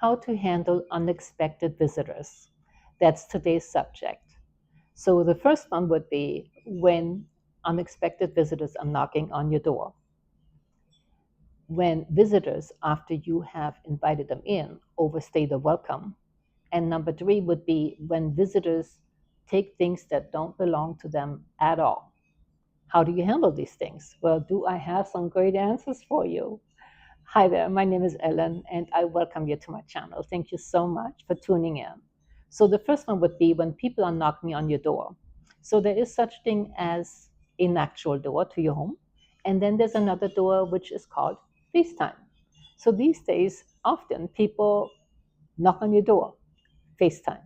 how to handle unexpected visitors. That's today's subject. So the first one would be when unexpected visitors are knocking on your door. When visitors, after you have invited them in, overstay the welcome. And number three would be when visitors take things that don't belong to them at all. How do you handle these things? Well, do I have some great answers for you? Hi there, my name is Ellen, and I welcome you to my channel. Thank you so much for tuning in. So the first one would be when people are knocking on your door. So there is such thing as an actual door to your home, and then there's another door which is called FaceTime. So these days, often people knock on your door, FaceTime.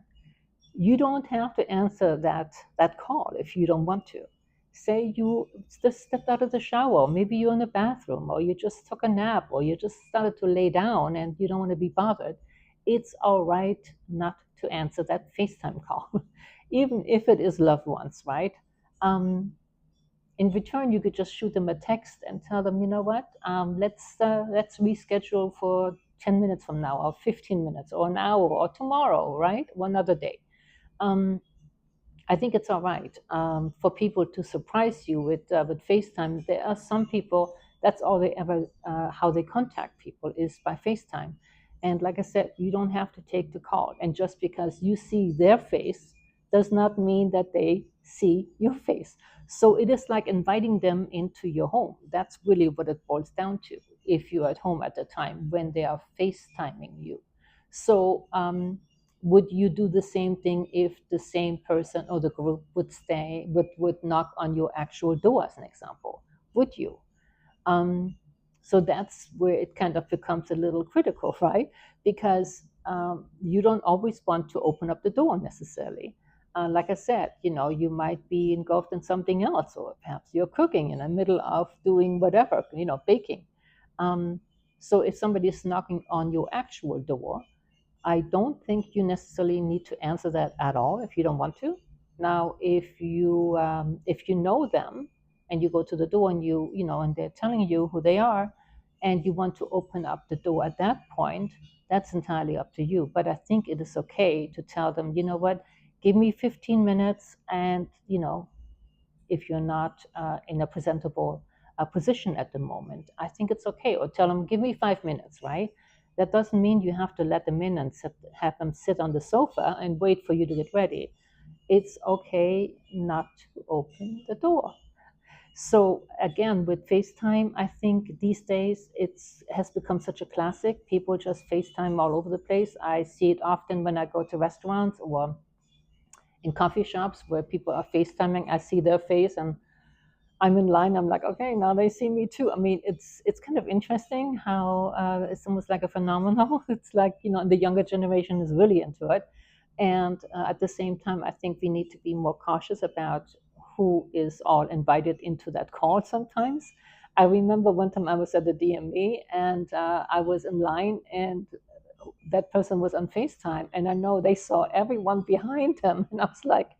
You don't have to answer that call if you don't want to. Say you just stepped out of the shower, maybe you're in the bathroom, or you just took a nap, or you just started to lay down and you don't want to be bothered. It's all right not to answer that FaceTime call, even if it is loved ones, right? Um, in return, you could just shoot them a text and tell them, you know what, let's reschedule for 10 minutes from now, or 15 minutes, or an hour, or tomorrow, right? One other day. Um, I think it's all right for people to surprise you with FaceTime. There are some people that's all they ever how they contact people is by FaceTime, and like I said, you don't have to take the call. And just because you see their face does not mean that they see your face. So it is like inviting them into your home. That's really what it boils down to. If you're at home at the time when they are FaceTiming you, so. Would you do the same thing if the same person or the group would knock on your actual door, as an example? Would you? um, so that's where it kind of becomes a little critical, right? Because you don't always want to open up the door necessarily. Like I said, you might be engulfed in something else, or perhaps you're cooking in the middle of doing whatever, baking. um, so if somebody is knocking on your actual door, I don't think you necessarily need to answer that at all if you don't want to. Now, if you know them and you go to the door and and they're telling you who they are, and you want to open up the door at that point, that's entirely up to you. But I think it is okay to tell them, you know what, give me 15 minutes, and if you're not in a presentable position at the moment, I think it's okay. Or tell them, give me 5 minutes, right? That doesn't mean you have to let them in and have them sit on the sofa and wait for you to get ready. It's okay not to open the door. So again, with FaceTime, I think these days it has become such a classic. People just FaceTime all over the place. I see it often when I go to restaurants or in coffee shops where people are FaceTiming. I see their face and I'm in line. I'm like, okay, now they see me too. I mean, it's kind of interesting how it's almost like a phenomenon. It's like the younger generation is really into it, and at the same time, I think we need to be more cautious about who is all invited into that call. Sometimes, I remember one time I was at the DME and I was in line, and that person was on FaceTime, and I know they saw everyone behind him, and I was like,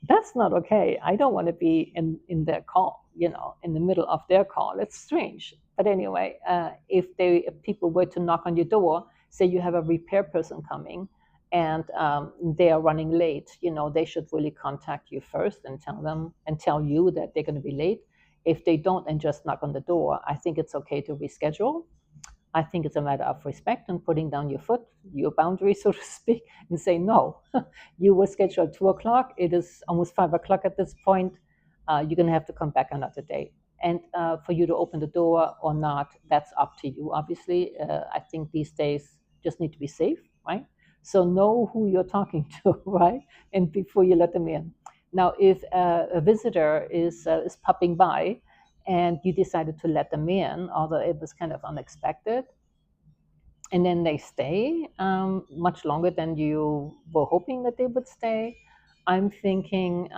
that's not okay. I don't want to be in their call, in the middle of their call. It's strange. But anyway, if people were to knock on your door, say you have a repair person coming, and they are running late, they should really contact you first and tell you that they're going to be late. If they don't and just knock on the door, I think it's okay to reschedule. I think it's a matter of respect and putting down your foot, your boundary, so to speak, and say, no, you were scheduled at 2 o'clock. It is almost 5 o'clock at this point. You're going to have to come back another day. And for you to open the door or not, that's up to you. Obviously, I think these days just need to be safe, right? So know who you're talking to, right? And before you let them in. Now, if a visitor is popping by, and you decided to let them in, although it was kind of unexpected, and then they stay much longer than you were hoping that they would stay. I'm thinking,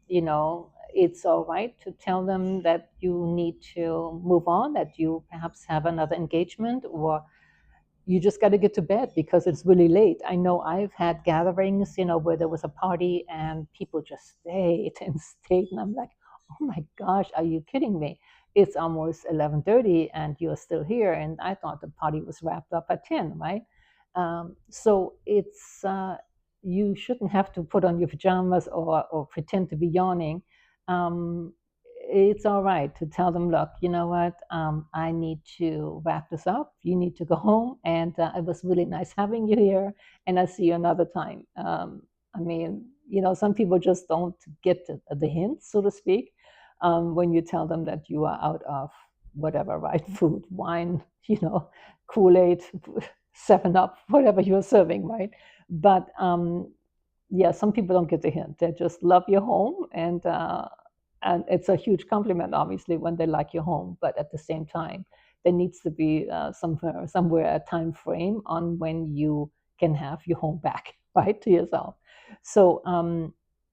it's all right to tell them that you need to move on, that you perhaps have another engagement, or you just got to get to bed because it's really late. I know I've had gatherings, where there was a party and people just stayed and stayed, and I'm like, oh my gosh, are you kidding me? It's almost 11:30 and you're still here, and I thought the party was wrapped up at 10, right? So it's you shouldn't have to put on your pajamas or pretend to be yawning. Um, it's all right to tell them, look, you know what, I need to wrap this up. You need to go home, and it was really nice having you here, and I'll see you another time. I mean, some people just don't get the hint, so to speak, when you tell them that you are out of whatever, right? Food, wine, Kool-Aid, 7-Up, whatever you're serving, right? But yeah, some people don't get the hint. They just love your home, and it's a huge compliment, obviously, when they like your home. But at the same time, there needs to be somewhere a time frame on when you can have your home back, right, to yourself. So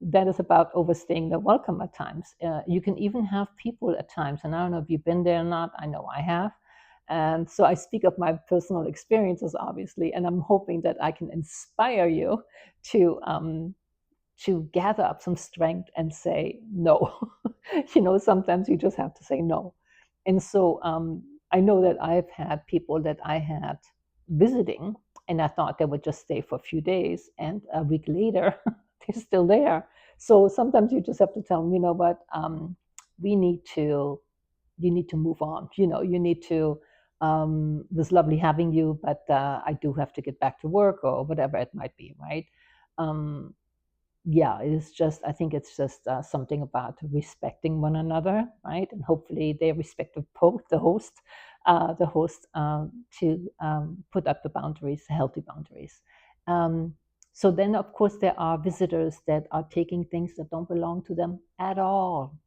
that is about overstaying the welcome at times. You can even have people at times, and I don't know if you've been there or not. I know I have. And so I speak of my personal experiences, obviously, and I'm hoping that I can inspire you to gather up some strength and say no. Sometimes you just have to say no. And so I know that I've had people that I had visiting, and I thought they would just stay for a few days, and a week later, they're still there. So sometimes you just have to tell them, you know what, we need to, you need to move on. You need to. It was lovely having you, but I do have to get back to work or whatever it might be, right? Um, yeah, it's just, I think it's just something about respecting one another, right? And hopefully they respect the host to put up the boundaries, healthy boundaries. Um, so then, of course, there are visitors that are taking things that don't belong to them at all.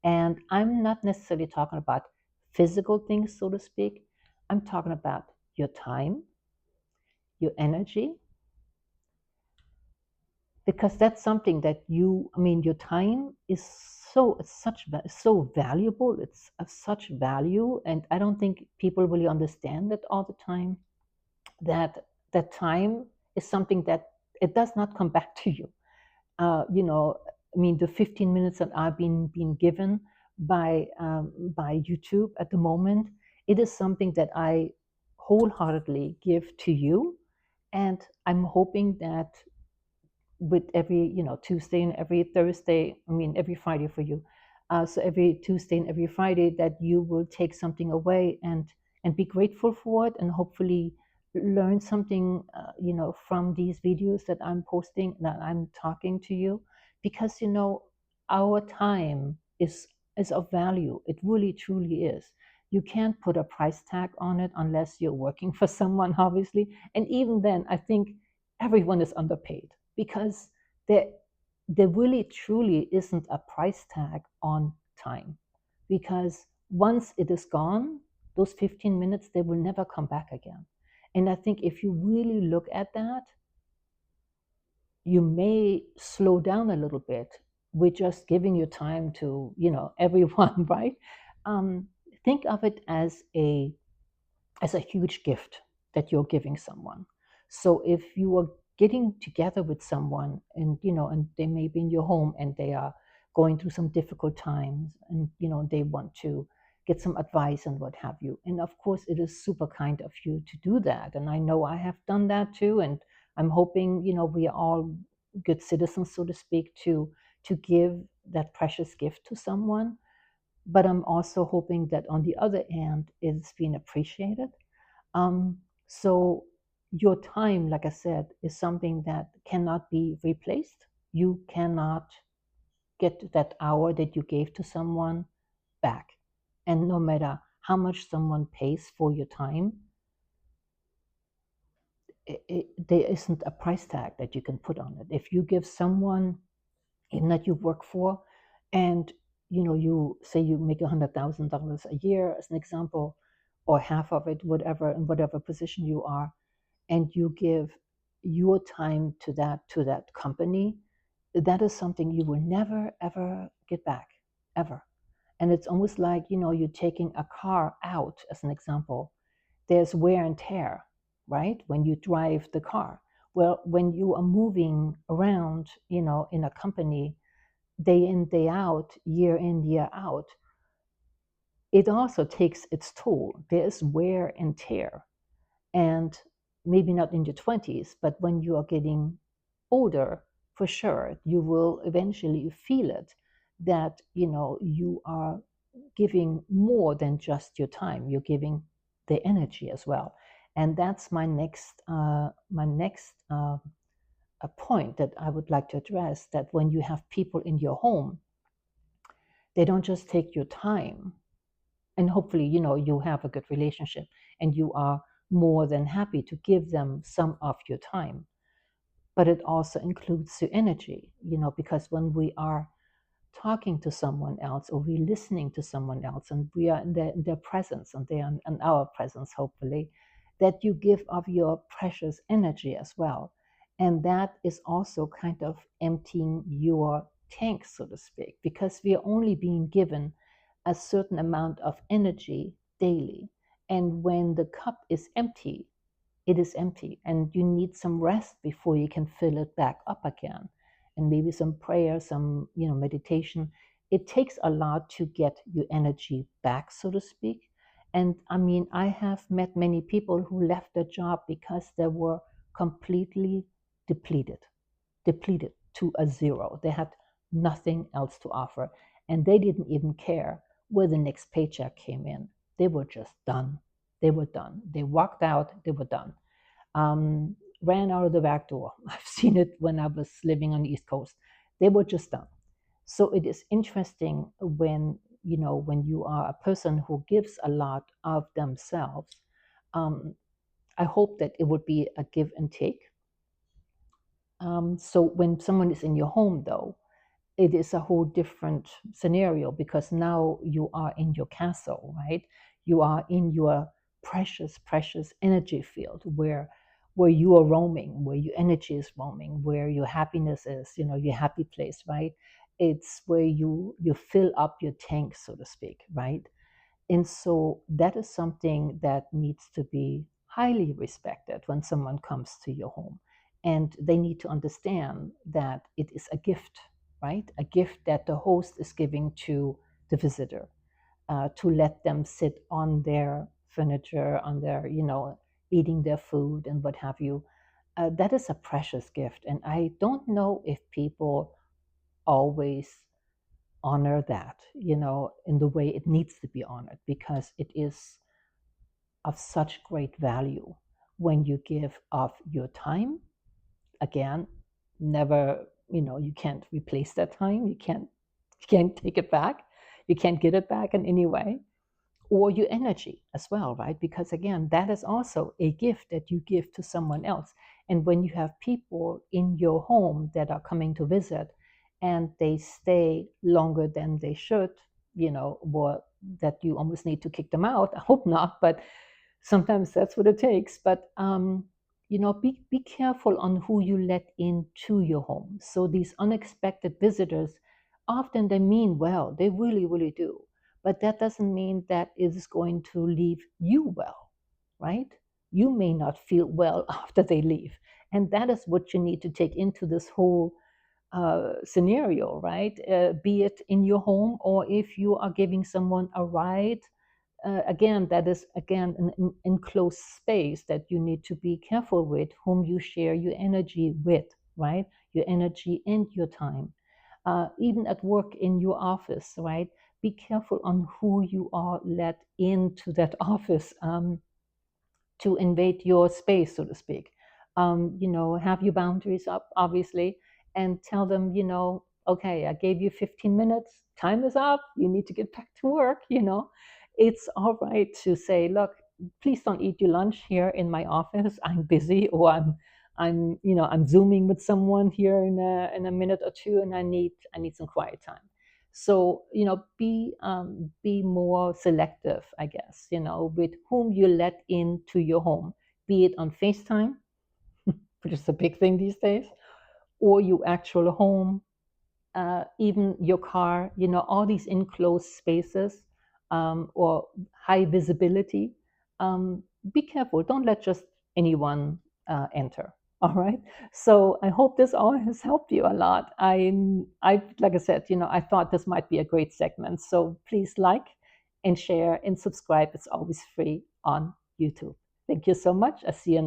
And I'm not necessarily talking about physical things, so to speak. I'm talking about your time, your energy, because that's something that your time is so valuable. It's of such value, and I don't think people really understand it all the time, that that time is something that it does not come back to you. The 15 minutes that I've been given by YouTube at the moment, it is something that I wholeheartedly give to you, and I'm hoping that with every Tuesday and every Thursday, every Friday for you, so every Tuesday and every Friday, that you will take something away and be grateful for it, and hopefully learn something from these videos that I'm posting, that I'm talking to you, because our time is of value. It really truly is. You can't put a price tag on it unless you're working for someone, obviously, and even then I think everyone is underpaid, because there there really truly isn't a price tag on time, because once it is gone, those 15 minutes, they will never come back again. And I think if you really look at that, you may slow down a little bit with just giving your time to everyone, right? um, think of it as a huge gift that you're giving someone. So if you are getting together with someone, and they may be in your home, and they are going through some difficult times, and they want to get some advice and what have you. And of course, it is super kind of you to do that. And I know I have done that too. And I'm hoping, we are all good citizens, so to speak, to give that precious gift to someone. But I'm also hoping that on the other hand, it's being appreciated. So your time, like I said, is something that cannot be replaced. You cannot get that hour that you gave to someone back. And no matter how much someone pays for your time, there isn't a price tag that you can put on it. If you give someone, even that you work for, and you say you make $100,000 a year, as an example, or half of it, whatever, in whatever position you are, and you give your time to that company, that is something you will never ever get back, ever. And it's almost like you're taking a car out, as an example. There's wear and tear, right, when you drive the car. Well, when you are moving around in a company, day in, day out, year in, year out, it also takes its toll. There is wear and tear. And maybe not in your 20s, but when you are getting older, for sure, you will eventually feel it that, you are giving more than just your time. You're giving the energy as well. And that's my next a point that I would like to address, that when you have people in your home, they don't just take your time, and hopefully, you have a good relationship and you are more than happy to give them some of your time, but it also includes your energy, because when we are talking to someone else, or we're listening to someone else, and we are in their presence, and they are in our presence, hopefully, that you give of your precious energy as well. And that is also kind of emptying your tank, so to speak, because we are only being given a certain amount of energy daily. And when the cup is empty, it is empty, and you need some rest before you can fill it back up again. And maybe some prayer, some meditation. It takes a lot to get your energy back, so to speak. And I mean, I have met many people who left their job because they were completely depleted, depleted to a zero. They had nothing else to offer, and they didn't even care where the next paycheck came in. They were just done. They were done. They walked out. They were done. um, Ran out of the back door. I've seen it when I was living on the East Coast. They were just done. So it is interesting when you are a person who gives a lot of themselves. Um, I hope that it would be a give and take. So when someone is in your home, though, it is a whole different scenario, because now you are in your castle, right? You are in your precious, precious energy field, where you are roaming, where your energy is roaming, where your happiness is, your happy place, right? It's where you fill up your tank, so to speak, right? And so that is something that needs to be highly respected when someone comes to your home. And they need to understand that it is a gift, right? A gift that the host is giving to the visitor, to let them sit on their furniture, on their, eating their food and what have you. That is a precious gift. And I don't know if people always honor that, in the way it needs to be honored, because it is of such great value when you give of your time. Again, never, you can't replace that time. You can't take it back. You can't get it back in any way. Or your energy as well, right? Because again, that is also a gift that you give to someone else. And when you have people in your home that are coming to visit, and they stay longer than they should, or that you almost need to kick them out. I hope not, but sometimes that's what it takes. But be careful on who you let into your home. So these unexpected visitors, often they mean well. They really, really do. But that doesn't mean that it is going to leave you well, right? You may not feel well after they leave. And that is what you need to take into this whole scenario, right? Be it in your home, or if you are giving someone a ride. Again, that is again an enclosed space that you need to be careful with whom you share your energy with, right? Your energy and your time. Even at work, in your office, right? Be careful on who you are let into that office, to invade your space, so to speak. Have your boundaries up, obviously, and tell them, okay, I gave you 15 minutes, time is up, you need to get back to work. It's all right to say, look, please don't eat your lunch here in my office. I'm busy, or I'm zooming with someone here in a minute or two, and I need some quiet time. So be more selective, I guess, with whom you let into your home, be it on FaceTime, which is a big thing these days, or your actual home, even your car, all these enclosed spaces, or high visibility. Be careful. Don't let just anyone enter. All right. So I hope this all has helped you a lot. Like I said, I thought this might be a great segment. So please like and share and subscribe. It's always free on YouTube. Thank you so much. I'll see you